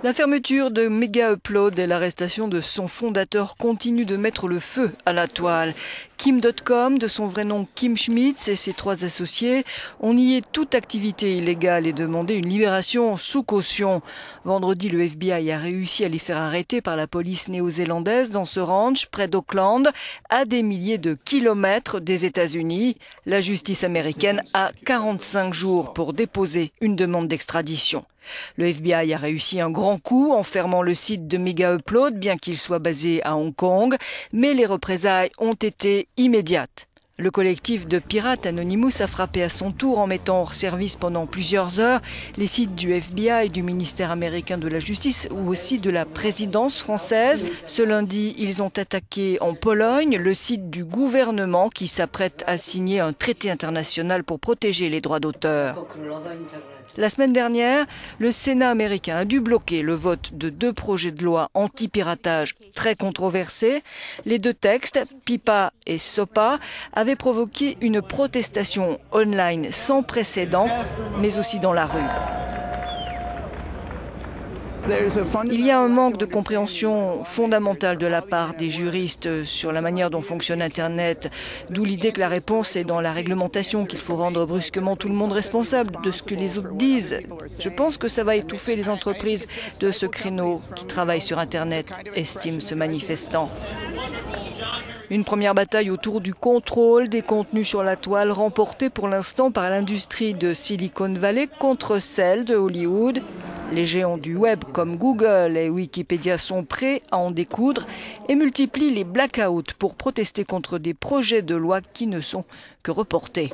La fermeture de Mega Upload et l'arrestation de son fondateur continuent de mettre le feu à la toile. Kim.com, de son vrai nom Kim Schmitz, et ses 3 associés ont nié toute activité illégale et demandé une libération sous caution. Vendredi, le FBI a réussi à les faire arrêter par la police néo-zélandaise dans ce ranch près d'Auckland, à des milliers de kilomètres des États-Unis. La justice américaine a 45 jours pour déposer une demande d'extradition. Le FBI a réussi un grand coup en fermant le site de Mega Upload, bien qu'il soit basé à Hong Kong, mais les représailles ont été immédiates. Le collectif de pirates Anonymous a frappé à son tour en mettant hors service pendant plusieurs heures les sites du FBI, du ministère américain de la Justice ou aussi de la présidence française. Ce lundi, ils ont attaqué en Pologne le site du gouvernement qui s'apprête à signer un traité international pour protéger les droits d'auteur. La semaine dernière, le Sénat américain a dû bloquer le vote de 2 projets de loi anti-piratage très controversés. Les 2 textes, PIPA et SOPA, avaient provoqué une protestation online sans précédent, mais aussi dans la rue. Il y a un manque de compréhension fondamentale de la part des juristes sur la manière dont fonctionne Internet, d'où l'idée que la réponse est dans la réglementation, qu'il faut rendre brusquement tout le monde responsable de ce que les autres disent. Je pense que ça va étouffer les entreprises de ce créneau qui travaillent sur Internet, estime ce manifestant. Une première bataille autour du contrôle des contenus sur la toile, remportée pour l'instant par l'industrie de Silicon Valley contre celle de Hollywood. Les géants du web comme Google et Wikipédia sont prêts à en découdre et multiplient les blackouts pour protester contre des projets de loi qui ne sont que reportés.